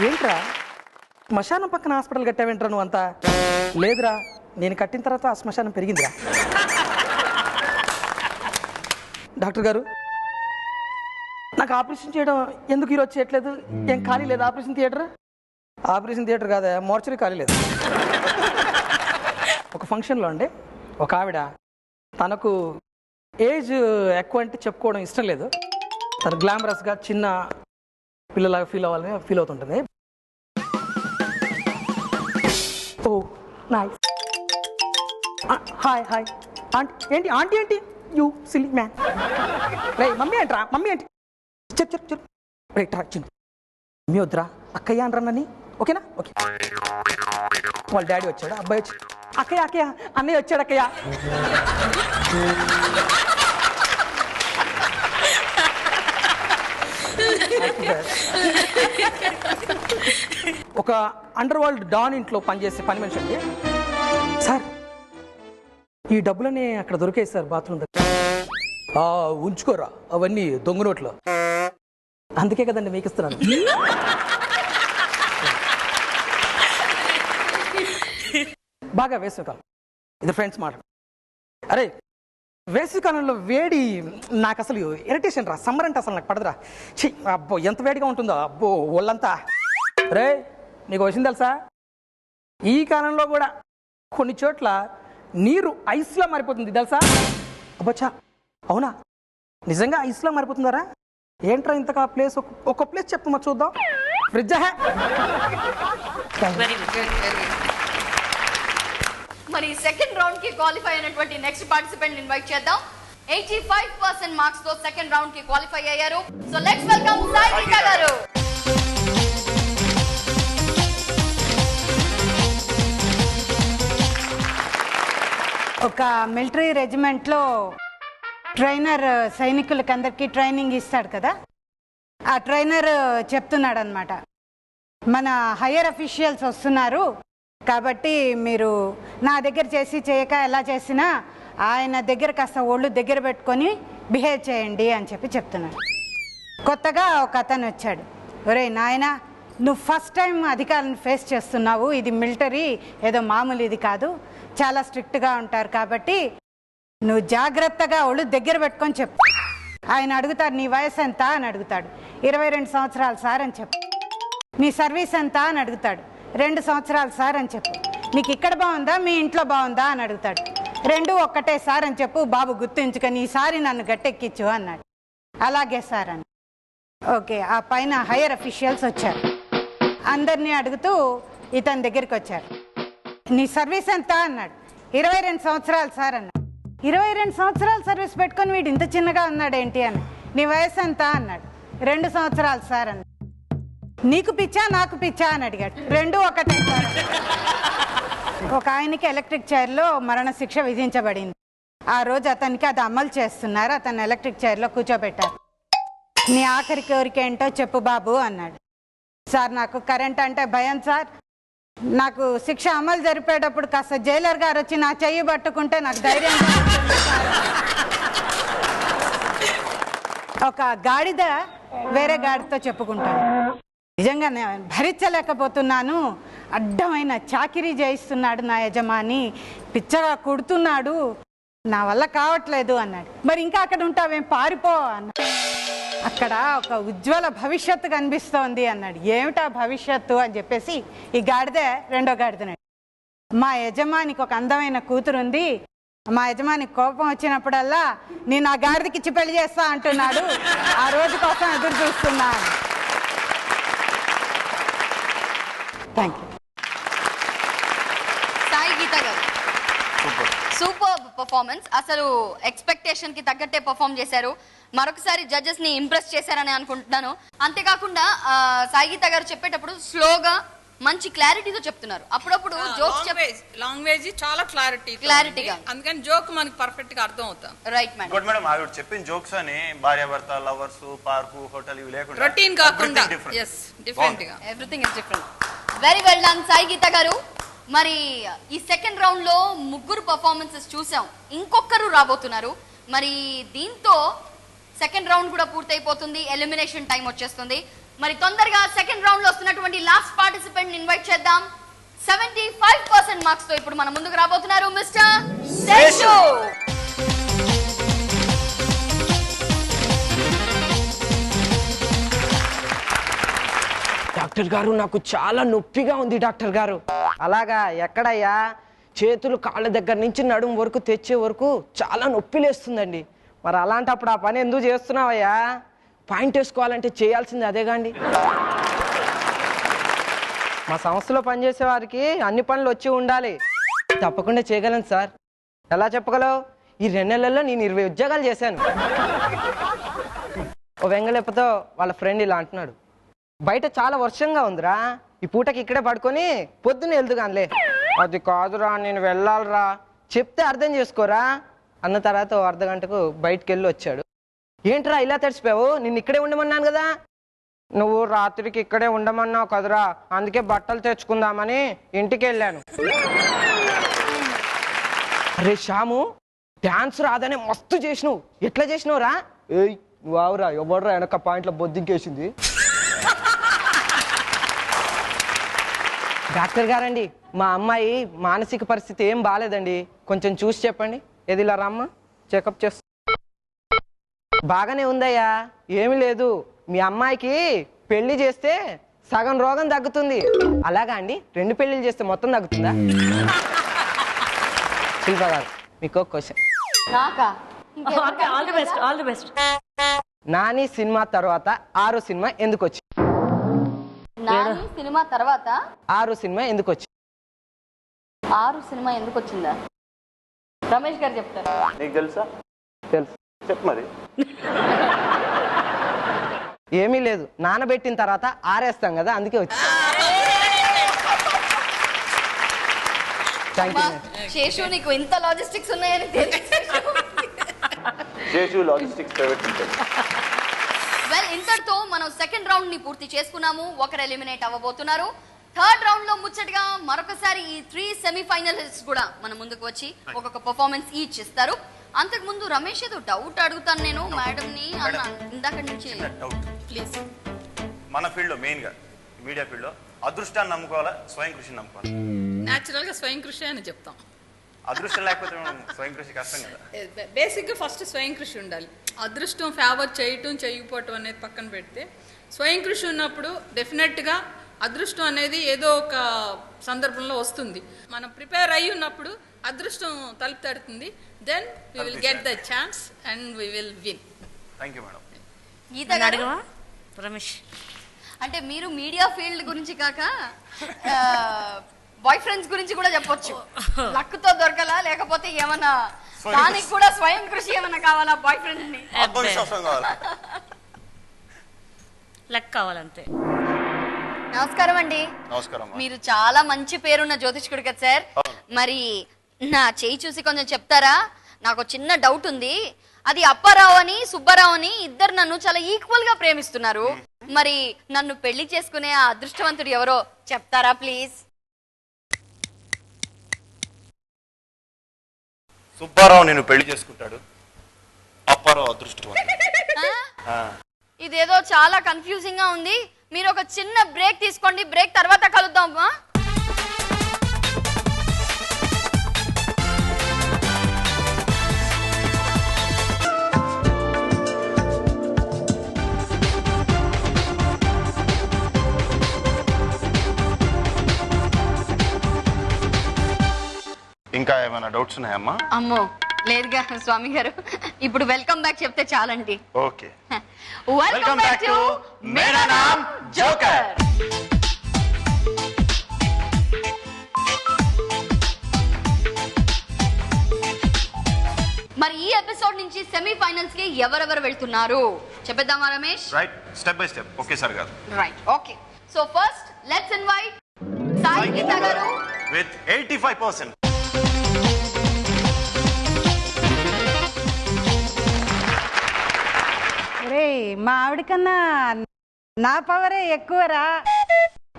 ఏంట్రా శ్మశానం పక్కన హాస్పిటల్ కట్టావేంట్రా నువ్వు అంతా? లేదురా, నేను కట్టిన తర్వాత ఆ శ్మశానం పెరిగిందిరా. డాక్టర్ గారు, నాకు ఆపరేషన్ చేయడం ఎందుకు ఈరోజు చేయట్లేదు? ఏం ఖాళీ లేదు ఆపరేషన్ థియేటర్? ఆపరేషన్ థియేటర్ కాదా, మోర్చరీ ఖాళీ లేదు. ఒక ఫంక్షన్లో అండి ఒక ఆవిడ తనకు ఏజ్ ఎక్కువ అంటే చెప్పుకోవడం ఇష్టం లేదు, తను గ్లామరస్గా చిన్న పిల్లలాగా ఫీల్ అవ్వాలని ఫీల్ అవుతుంటుంది. ఓ నైస్, హాయ్ హాయ్ ఆంటీ. ఏంటి ఆంటీ ఏంటి? You silly man. Ray mummy ఏంట్రా? మమ్మీ ఏంటి? చెప్పు రే ట్రా చిన్న మమ్మీ వద్దురా, అక్కయ్య అనరా నన్ను, ఓకేనా? ఓకే. వాళ్ళ డాడీ వచ్చాడు, అబ్బాయి వచ్చి అక్కయ్య అన్నయ్య వచ్చాడు అక్కయ్య. ఒక అండర్ వరల్డ్ డాన్ ఇంట్లో పనిచేసే పని మనిషి అండి. సార్ ఈ డబ్బులన్నీ అక్కడ దొరికాయి సార్ బాత్రూమ్ దగ్గర. ఉంచుకోరా, అవన్నీ దొంగ నోట్లో. అందుకే కదండి మీకు ఇస్తున్నాను. బాగా వేసవికాలం, ఇది ఫ్రెండ్స్ మాట. అరే వేసవికాలంలో వేడి నాకు అసలు ఇరిటేషన్ రా. సమ్మర్ అంటే అసలు నాకు పడదురా. అబ్బో ఎంత వేడిగా ఉంటుందో, అబ్బో ఒళ్ళంతా. రే నీకు వచ్చింది తెలుసా, ఈ కాలంలో కూడా కొన్ని చోట్ల నీరు ఐస్లా మారిపోతుంది తెలుసా? అబ్బచ్చా, అవునా? నిజంగా ఐస్లా మారిపోతుందారా? ఏంట్రా ఇంతగా ప్లేస్? ఒక ప్లేస్ చెప్పు మరి చూద్దాం. ఫ్రిడ్జ్. మరి సెకండ్ రౌండ్ కి క్వాలిఫై అయినటువంటి నెక్స్ట్ పార్టిసిపెంట్ ఇన్వైట్ చేద్దాం. 85% మార్క్స్ తో సెకండ్ రౌండ్ కి క్వాలిఫై అయ్యారు. సో లెట్స్ వెల్కమ్ సాయినిక గారు. ఒక మిలిటరీ రెజిమెంట్లో ట్రైనర్ సైనికులకి అందరికీ ట్రైనింగ్ ఇస్తాడు కదా, ఆ ట్రైనర్ చెప్తున్నాడు అనమాట, మన హయ్యర్ అఫీషియల్స్ వస్తున్నారు కాబట్టి మీరు నా దగ్గర చేసి చేయక ఎలా చేసినా ఆయన దగ్గర కాస్త ఒళ్ళు దగ్గర పెట్టుకొని బిహేవ్ చేయండి అని చెప్తున్నాడు. కొత్తగా ఒక అతను వచ్చాడు. ఒరే నాయనా, నువ్వు ఫస్ట్ టైం అధికారులను ఫేస్ చేస్తున్నావు, ఇది మిలిటరీ ఏదో మామూలు ఇది కాదు, చాలా స్ట్రిక్ట్గా ఉంటారు కాబట్టి నువ్వు జాగ్రత్తగా ఒళ్ళు దగ్గర పెట్టుకొని చెప్పు. ఆయన అడుగుతాడు, నీ వయసు ఎంత అని అడుగుతాడు. 22 సంవత్సరాలు సార్ అని చెప్పు. నీ సర్వీస్ ఎంత అని అడుగుతాడు. 2 సంవత్సరాలు సార్ అని చెప్పు. నీకు ఇక్కడ బాగుందా మీ ఇంట్లో బాగుందా అని అడుగుతాడు. 2 ఒక్కటే సార్ అని చెప్పు. బాబు గుర్తుంచుకొని ఈసారి నన్ను గట్టెక్కించు అన్నాడు. అలాగే సార్ అని. ఓకే, ఆ పైన హయ్యర్ అఫీషియల్స్ వచ్చారు. అందరినీ అడుగుతూ ఇతని దగ్గరికి వచ్చారు. నీ సర్వీస్ ఎంత అన్నాడు. 22 సంవత్సరాలు సార్ అన్నాడు. 22 సంవత్సరాలు సర్వీస్ పెట్టుకొని వీడు ఇంత చిన్నగా ఉన్నాడు ఏంటి అని. నీ వయసు ఎంత అన్నాడు. 2 సంవత్సరాలు సార్ అన్నాడు. నీకు పిచ్చా నాకు పిచ్చా అని అడిగాడు. 2 ఒకటే సార్. ఒక ఆయనకి ఎలక్ట్రిక్ చైర్లో మరణశిక్ష విధించబడింది. ఆ రోజు అతనికి అది అమలు చేస్తున్నారు. అతను ఎలక్ట్రిక్ చైర్లో కూర్చోబెట్టారు. నీ ఆఖరి కోరిక ఏంటో చెప్పు బాబు అన్నాడు. సార్ నాకు కరెంట్ అంటే భయం సార్, నాకు శిక్ష అమలు జరిపేటప్పుడు కాస్త జైలర్ గారు వచ్చి నా చెయ్యి పట్టుకుంటే నాకు ధైర్యం. ఒక గాడిద వేరే గాడితో చెప్పుకుంటాను, నిజంగా నేను భరించలేకపోతున్నాను, అడ్డమైన చాకిరీ చేయిస్తున్నాడు నా యజమాని, పిచ్చగా కొడుతున్నాడు, నా వల్ల కావట్లేదు అన్నాడు. మరి ఇంకా అక్కడ ఉంటావేం, పారిపో అన్నాడు. అక్కడ ఒక ఉజ్వల భవిష్యత్తు కనిపిస్తోంది అన్నాడు. ఏమిటా భవిష్యత్తు అని చెప్పేసి ఈ గాడిదే రెండో గాడిదనాడు. మా యజమానికి ఒక అందమైన కూతురుంది, మా యజమానికి కోపం వచ్చినప్పుడల్లా నేను ఆ గాడిదకి ఇచ్చి పెళ్లి చేస్తా అంటున్నాడు, ఆ రోజు కోసం ఎదురు చూస్తున్నాను. Thank you. సాయి గీత గారు, సూపర్ పర్ఫార్మెన్స్. అసలు ఎక్స్పెక్టేషన్ కి తగ్గట్టే పర్ఫామ్ చేశారు. మరొకసారి జడ్జెస్ ని ఇంప్రెస్ చేశారని అనుకుంటున్నాను. అంతేకాకుండా సాయి గీత గారు చెప్పేటప్పుడు స్లోగా మంచి క్లారిటీతో చెప్తున్నారు. అప్పుడప్పుడు జోక్స్ లాంగ్వేజ్ చాలా క్లారిటీగా, అందుకని జోక్ మనకి పర్ఫెక్ట్ గా అర్థం అవుతాం. Right madam. గుడ్ మేడం, ఆవిడ చెప్పిన జోక్స్ అని భార్యాభర్త, లవర్స్, పార్కు, హోటల్ ఇవి లేకుండా రొటీన్ కాకుండా డిఫరెంట్ గా everything is different. Very well done Sai Geeta గారు. మరి ఈ సెకండ్ రౌండ్ లో ముగ్గురు పర్ఫార్మెన్సెస్ చూసాం, ఇంకొకరు రాబోతున్నారు. మరి దీంతో సెకండ్ రౌండ్ కూడా పూర్తయిపోతుంది, ఎలిమినేషన్ టైం వచ్చేస్తుంది. మరి తొందరగా సెకండ్ రౌండ్ లో వస్తున్నటువంటి లాస్ట్ పార్టిసిపెంట్ ఇన్వైట్ చేద్దాం. 75% మార్క్స్ తో ఇప్పుడు మన ముందుకు రాబోతున్నారు మిస్టర్ శేషు. డాక్టర్ గారు నాకు చాలా నొప్పిగా ఉంది డాక్టర్ గారు. అలాగా? ఎక్కడయ్యా? చేతులు కాళ్ళ దగ్గర నుంచి నడుము వరకు తెచ్చే వరకు చాలా నొప్పి లేస్తుందండి. మరి అలాంటప్పుడు ఆ పని ఎందుకు చేస్తున్నావయ్యా? పాయింట్ వేసుకోవాలంటే చేయాల్సింది అదేగాండి. మా సంస్థలో పనిచేసే వారికి అన్ని పనులు వచ్చి ఉండాలి. తప్పకుండా చేయగలను సార్. ఎలా చెప్పగలవు? ఈ 2 నెలల్లో నేను 20 ఉద్యోగాలు చేశాను. ఓ వెంగళప్పతో వాళ్ళ ఫ్రెండ్ ఇలా అంటున్నాడు, బయట చాలా వర్షంగా ఉందిరా, ఈ పూటకి ఇక్కడే పడుకొని పొద్దున్న వెళ్తుగానిలే. అది కాదురా, నేను వెళ్ళాలిరా, చెప్తే అర్థం చేసుకోరా అన్న తర్వాత 1 అర్ధగంటకు బయటకు వెళ్ళి వచ్చాడు. ఏంట్రా ఇలా తడిచిపోయావు? నిన్ను ఇక్కడే ఉండమన్నాను కదా. నువ్వు రాత్రికి ఇక్కడే ఉండమన్నావు కదరా, అందుకే బట్టలు తెచ్చుకుందామని ఇంటికి వెళ్ళాను. అరే శ్యాము, డాన్స్ రాదని మస్తు చేసినావు, ఎట్లా చేసినావురా? ఏయ్ నువ్వు ఆవురా, ఎవడరా వెనక పాయింట్లో బొద్దింకేసింది. డాక్టర్ గారండి, మా అమ్మాయి మానసిక పరిస్థితి ఏం బాగాలేదండి, కొంచెం చూసి చెప్పండి. ఏది ఇలా రమ్మ, చెకప్ చేస్తా. బాగానే ఉందయ్యా, ఏమి లేదు. మీ అమ్మాయికి పెళ్లి చేస్తే సగం రోగం తగ్గుతుంది. అలాగా అండి? 2 పెళ్లిళ్ళు చేస్తే మొత్తం తగ్గుతుందా? శిల్ప గారు, మీకు ఒక question. All the best. Nani cinema తర్వాత 6 సినిమా ఎందుకు వచ్చింది? నాని సినిమా తర్వాత 6 సినిమా ఎందుకు వచ్చింది? 6 సినిమా ఎందుకు వచ్చిందా? రమేష్ గారు చెప్తారు. నీకు తెలుసా? తెలుసు. చెప్పు మరి. ఏమీ లేదు, నానబెట్టిన తర్వాత ఆరేస్తాం కదా, అందుకే వచ్చింది. శేషు, నీకు ఇంత లాజిస్టిక్స్ ఉన్నాయని తెలుసు. Seshu logistics private limited. Well, ఇంతటితో మనం సెకండ్ రౌండ్ ని పూర్తి చేసుకున్నాము. ఒకరు ఎలిమినేట్ అవ్వబోతున్నారు. థర్డ్ రౌండ్ లో ముచ్చటగా మరొకసారి ఈ 3 సెమీఫైనలిస్ట్ కూడా మన ముందుకు వచ్చి ఒక్కొక్క పర్ఫార్మెన్స్ ఈచ్ ఇస్తారు. అంతకు ముందు రమేష్ ఏదో డౌట్ అడుగుతాను నేను మేడం ని అన్న ఇందాక నుంచి. Doubt please. మన ఫీల్డ్ లో మెయిన్ గా మీడియా ఫీల్డ్ లో అదృష్టాన్ని నమ్ముకోవాలా, స్వయం కృషిని నమ్ముకోవాలి? న్యాచురల్ గా స్వయం కృషి అని చెప్తాం. అదృష్టం లేకపోతే స్వయం కృషి కష్టం కదా. బేసిక్ గా ఫస్ట్ స్వయం కృషి ఉండాలి. అదృష్టం ఫేవర్ చేయటం చేయకపోవటం అనేది పక్కన పెడితే స్వయం కృషి ఉన్నప్పుడు డెఫినెట్ గా అదృష్టం అనేది ఏదో ఒక సందర్భంలో వస్తుంది. మనం ప్రిపేర్ అయ్యి ఉన్నప్పుడు అదృష్టం తలుపు తడుతుంది. Then we will get the chance and we will win. Thank you madam. Geeta గారు, రమేష్, అంటే మీరు మీడియా ఫీల్డ్ గురించి కాక బాయ్ ఫ్రెండ్స్ గురించి కూడా చెప్పొచ్చు. లక్ తో దొరకలా, లేకపోతే ఏమన్నా దానికి కూడా స్వయం కృషి ఏమన్నా కావాలా? బాయ్ ఫ్రెండ్ ని లక్ కావాలంతే. నమస్కారం అండి. నమస్కారం. మీరు చాలా మంచి పేరున్న జ్యోతిష్కుడు కదా సార్. మరి నా చేయి చూసి కొంచెం చెప్తారా? నాకు చిన్న డౌట్ ఉంది. అది అప్పారావు అని సుబ్బారావు అని ఇద్దరు నన్ను చాలా ఈక్వల్ గా ప్రేమిస్తున్నారు. మరి నన్ను పెళ్లి చేసుకునే ఆ అదృష్టవంతుడు ఎవరో చెప్తారా ప్లీజ్? సుబ్బారావు నిన్ను పెళ్లి చేసుకుంటాడు, అప్పారావు అదృష్టవంతుడు. ఇదేదో చాలా కన్ఫ్యూజింగ్ గా ఉంది. మీరు ఒక చిన్న బ్రేక్ తీసుకోండి, బ్రేక్ తర్వాత కలుద్దాం. ఇంకా ఏమైనా డౌట్స్ ఉన్నాయమ్మా? అమ్మో లేదుగా స్వామి గారు, ఇప్పుడు వెల్కమ్ బ్యాక్ చెప్తే చాలండి. Okay, welcome back to Mera NAM joker. మరి ఈ ఎపిసోడ్ నుంచి సెమీఫైనల్స్ కి ఎవరెవరు వెళ్తున్నారు చెప్పేద్దామా Ramesh? Right, step by step. Okay sir గారు. Right, okay. So first let's invite Sai Geeta గారు విత్ 85%. రే మా ఆవిడ కన్నా నా పవరే ఎక్కువరా.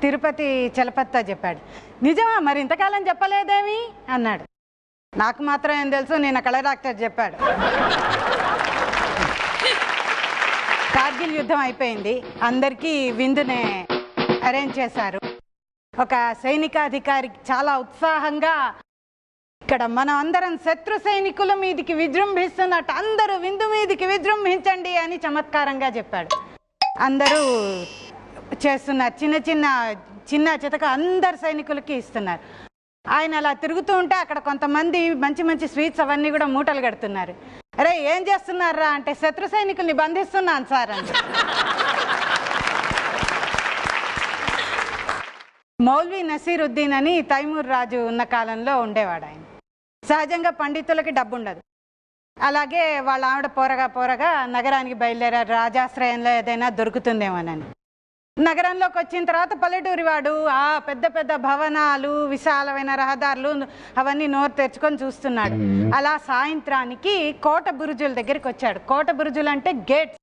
తిరుపతి చలపతితో చెప్పాడు. నిజమా? మరి ఇంతకాలం చెప్పలేదేమి అన్నాడు. నాకు మాత్రం ఏం తెలుసు, నేను కళ డాక్టర్ చెప్పాడు. కార్గిల్ యుద్ధం అయిపోయింది, అందరికీ విందునే అరేంజ్ చేశారు. ఒక సైనికాధికారి చాలా ఉత్సాహంగా ఇక్కడ మనం అందరం శత్రు సైనికుల మీదికి విజృంభిస్తున్నట్టు అందరూ విందు మీదికి విజృంభించండి అని చమత్కారంగా చెప్పాడు. అందరూ చేస్తున్నారు, చిన్న చితక అందరు సైనికులకి ఇస్తున్నారు. ఆయన అలా తిరుగుతూ ఉంటే అక్కడ కొంతమంది మంచి మంచి స్వీట్స్ అవన్నీ కూడా మూటలు కడుతున్నారు. అరే ఏం చేస్తున్నారా అంటే శత్రు సైనికుల్ని బంధిస్తున్నాను సార్ అంటే. మౌల్వీ నసీరుద్దీన్ అని తైమూర్ రాజు ఉన్న కాలంలో ఉండేవాడు. ఆయన సహజంగా పండితులకి డబ్బు ఉండదు. అలాగే వాళ్ళ ఆవిడ పోరగా నగరానికి బయలుదేరారు, రాజాశ్రయంలో ఏదైనా దొరుకుతుందేమోనని. నగరంలోకి వచ్చిన తర్వాత పల్లెటూరి వాడు ఆ పెద్ద పెద్ద భవనాలు, విశాలమైన రహదారులు అవన్నీ నోరు తెరుచుకొని చూస్తున్నాడు. అలా సాయంత్రానికి కోట బురుజుల దగ్గరికి వచ్చాడు. కోట బురుజులు అంటే గేట్స్,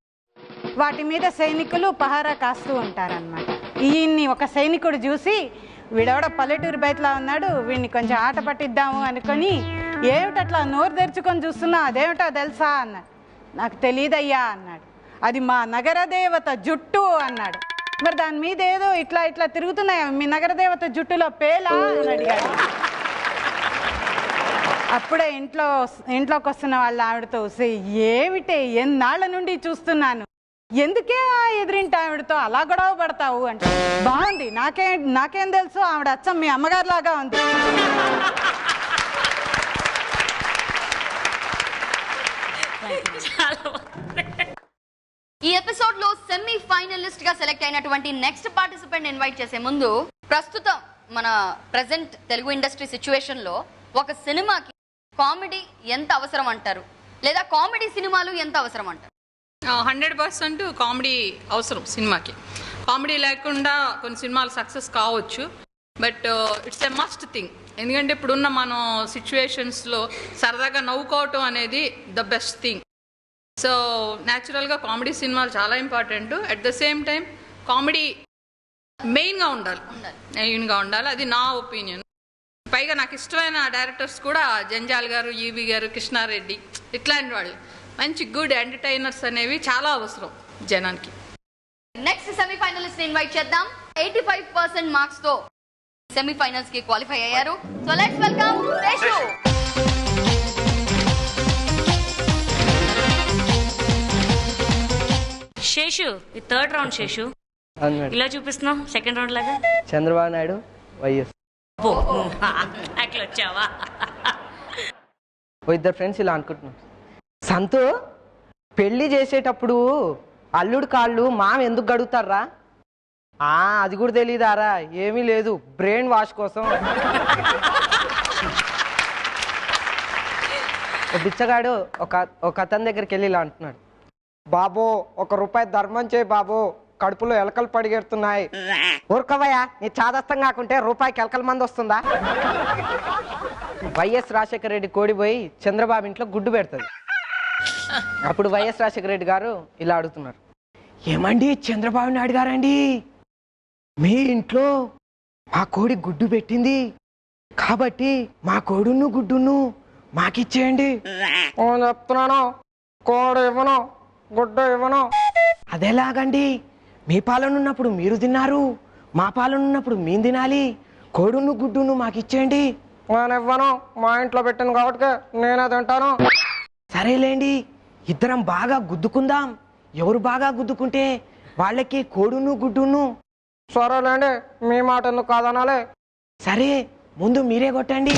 వాటి మీద సైనికులు పహారా కాస్తూ ఉంటారనమాట. ఈయన్ని ఒక సైనికుడు చూసి, వీడెవడ పల్లెటూరి బయటలా ఉన్నాడు, వీడిని కొంచెం ఆట పట్టిద్దాము అనుకొని, ఏమిటట్లా నోరు తెరుచుకొని చూస్తున్నా, అదేమిటో తెలుసా అన్నాడు. నాకు తెలియదయ్యా అన్నాడు. అది మా నగర దేవత జుట్టు అన్నాడు. మరి దాని మీద ఏదో ఇట్లా తిరుగుతున్నాయా, మీ నగర దేవత జుట్టులో పేలా అని అడిగాడు. అప్పుడే ఇంట్లోకి వస్తున్న వాళ్ళ ఆవిడతో, ఏమిటే ఎన్నాళ్ళ నుండి చూస్తున్నాను, ఎందుకే ఆ ఎదురింటి ఆవిడతో అలా గొడవ పడతావు అంటే, బాగుంది, నాకేం తెలుసు, ఆవిడ అచ్చం మీ అమ్మగారు లాగా ఉంది. ఈ ఎపిసోడ్ లో సెమీ ఫైనలిస్ట్ గా సెలెక్ట్ అయినటువంటి నెక్స్ట్ పార్టిసిపెంట్ ఇన్వైట్ చేసే ముందు, ప్రస్తుతం మన ప్రెసెంట్ తెలుగు ఇండస్ట్రీ సిచ్యువేషన్ లో ఒక సినిమాకి కామెడీ ఎంత అవసరం అంటారు, లేదా కామెడీ సినిమాలు ఎంత అవసరం అంటారు? 100% కామెడీ అవసరం సినిమాకి. కామెడీ లేకుండా కొన్ని సినిమాలు సక్సెస్ కావచ్చు, but it's a must thing. ఎందుకంటే ఇప్పుడున్న మనం సిచ్యువేషన్స్లో సరదాగా నవ్వుకోవటం అనేది ద బెస్ట్ థింగ్. సో న్యాచురల్గా కామెడీ సినిమాలు చాలా important. At the same time comedy మెయిన్గా ఉండాలి, అది నా ఒపీనియన్. పైగా నాకు ఇష్టమైన డైరెక్టర్స్ కూడా జంజాల్ గారు, ఈవి గారు, కృష్ణారెడ్డి, ఇట్లాంటి వాళ్ళు మంచి గుడ్ ఎంటర్టైనర్స్ అనేవి చాలా అవసరం జనానికి. నెక్స్ట్ సెమీఫైనలిస్ట్ ఇన్వైట్ చేద్దాం. 85% మార్క్స్ తో సెమీఫైనల్స్ కి క్వాలిఫై అయ్యారు. So let's welcome Seshu. Seshu, ఈ థర్డ్ రౌండ్ శేషు. ఇలా చూపిస్తున్నావు సెకండ్ రౌండ్ లాగా. చంద్రబాబు నాయుడు వైఎస్. అట్లా వచ్చావా? ఇద్దరు ఫ్రెండ్స్ ఇలా అనుకుంటున్నాం, సంతు పెళ్లి చేసేటప్పుడు అల్లుడు కాళ్ళు మామ ఎందుకు గడుగుతారా? అది కూడా తెలీదారా? ఏమీ లేదు, బ్రెయిన్ వాష్ కోసం. బిచ్చగాడు ఒక అతని దగ్గరికి వెళ్ళి ఇలా అంటున్నాడు, బాబు 1 రూపాయి ధర్మం చేయి బాబు, కడుపులో ఎలకలు పడిగెడుతున్నాయి. ఊరుకోవయ్యా, నీ చాదస్తం కాకుంటే రూపాయికి ఎలకల మంది వస్తుందా? వైఎస్ రాజశేఖర రెడ్డి కోడిపోయి చంద్రబాబు ఇంట్లో గుడ్డు పెడుతుంది. అప్పుడు వైఎస్ రాజశేఖర రెడ్డి గారు ఇలా అడుగుతున్నారు, ఏమండి చంద్రబాబు నాయుడు గారండి, మీ ఇంట్లో మా కోడి గుడ్డు పెట్టింది కాబట్టి మా కోడును గుడ్డును మాకిచ్చేయండి. చెప్తున్నాను, కోడి ఇవ్వను, గుడ్డు ఇవ్వను. అదేలాగండి, మీ పాలనున్నప్పుడు మీరు తిన్నారు, మా పాలనున్నప్పుడు మేము తినాలి. కోడును గుడ్డును మాకు ఇచ్చేయండి. నేనివ్వను, మా ఇంట్లో పెట్టాను కాబట్టి నేనే తింటాను. సరేలేండి, ఇద్దరం బాగా గుద్దుకుందాం. ఎవరు బాగా గుద్దుకుంటే వాళ్ళకి కోడును గుడ్డును. సరేలేండి, మీ మాట ఎందుకు కాదనాలే. సరే, ముందు మీరే కొట్టండి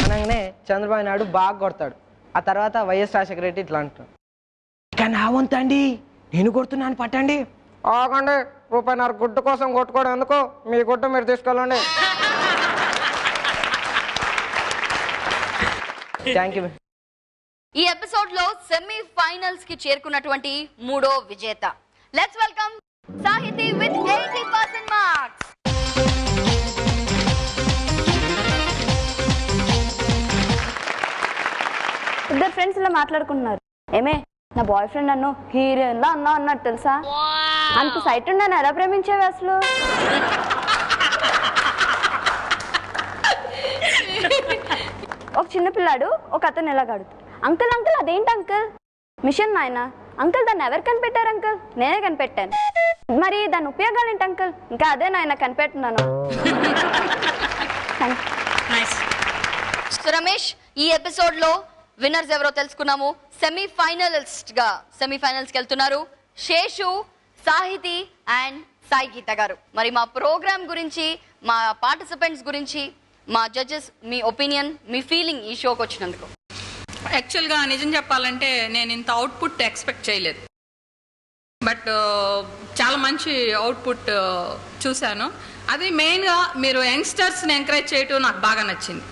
అనగానే చంద్రబాబు నాయుడు బాగా కొడతాడు. ఆ తర్వాత వైఎస్ రాజశేఖర రెడ్డి ఇట్లా అంటాడు, ఇక నా వంతండి, నేను కొడుతున్నాను పట్టండి. ఆగండి, రూపాయిన్నర గుడ్డు కోసం కొట్టుకోవడం ఎందుకు, మీ గుడ్డు మీరు తీసుకెళ్ళండి. Thank you. ఈ ఎపిసోడ్ లో సెమీ ఫైనల్స్ కి చేరుకున్నటువంటి మూడో విజేత. Let's welcome Sahithi with 80% marks. ఇద్దరు ఫ్రెండ్స్ ఇలా మాట్లాడుకుంటున్నారు. ఏమే, నా బాయ్ ఫ్రెండ్ నన్ను హీరోయిన్ లా అన్నా అన్నట్టు తెలుసా? అంత సైట్ నన్ను ఎలా ప్రేమించేవి అసలు? ఒక చిన్న పిల్లాడు ఒక అతను ఎలా కడుతాడు, అంకుల్ అంకుల్ అదేంటి అంకుల్? మిషన్ నాయన. అంకుల్ దాన్ని ఎవరు కనిపెట్టారు అంకుల్? నేనే కనిపెట్టాను. మరి దాని ఉపయోగాలు ఏంటి అంకుల్? ఇంకా అదే నాయన కనిపెట్టున్నాను. రమేష్, ఈ ఎపిసోడ్ లో విన్నర్స్ ఎవరో తెలుసుకున్నాము. సెమీఫైనల్స్ కి వెళ్తున్నారు శేషు, సాహితి అండ్ సాయి గీత గారు. మరి మా ప్రోగ్రామ్ గురించి, మా పార్టిసిపెంట్స్ గురించి, మా జడ్జెస్ మీ ఒపీనియన్, మీ ఫీలింగ్ ఈ షోకి వచ్చినందుకు. యాక్చువల్గా నిజం చెప్పాలంటే నేను ఇంత అవుట్పుట్ ఎక్స్పెక్ట్ చేయలేదు. బట్ చాలా మంచి అవుట్పుట్ చూశాను. అది మెయిన్గా మీరు యంగ్స్టర్స్ని ఎంకరేజ్ చేయటం నాకు బాగా నచ్చింది.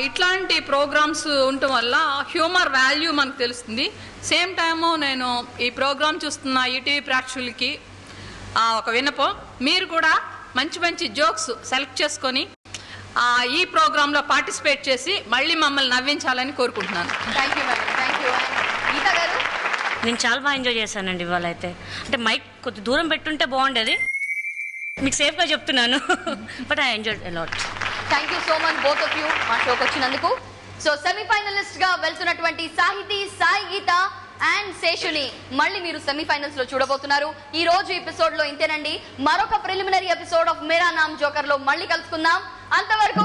ఇట్లాంటి ప్రోగ్రామ్స్ ఉండటం వల్ల హ్యూమర్ వాల్యూ మనకు తెలుస్తుంది. సేమ్ టైము నేను ఈ ప్రోగ్రామ్ చూస్తున్న ఈటీవీ ప్రేక్షకులకి ఒక విన్నపం, మీరు కూడా మంచి మంచి జోక్స్ సెలెక్ట్ చేసుకొని ఈ ప్రోగ్రాంలో పార్టిసిపేట్ చేసి మళ్ళీ మమ్మల్ని నవ్వించాలని కోరుకుంటున్నాను. Thank you madam, thank you. Geeta గారు? నేను చాలా బాగా ఎంజాయ్ చేశానండి ఇవాళ అయితే. అంటే మైక్ కొద్ది దూరం పెట్టుంటే బాగుండేది, మీకు సేఫ్గా చెప్తున్నాను. But I enjoyed a lot. Thank you so much both of you మా షోకి వచ్చినందుకు. సో సెమీఫైనలిస్ట్ గా వెళ్తున్నటువంటి సాహితి, సాయి గీత అండ్ శేషుని మళ్ళీ మీరు సెమీఫైనల్స్ లో చూడబోతున్నారు. ఈ రోజు ఎపిసోడ్ లో ఇంతేనండి. మరొక preliminary episode of Mera NAM joker లో మళ్ళీ కలుసుకుందాం. అంతవరకు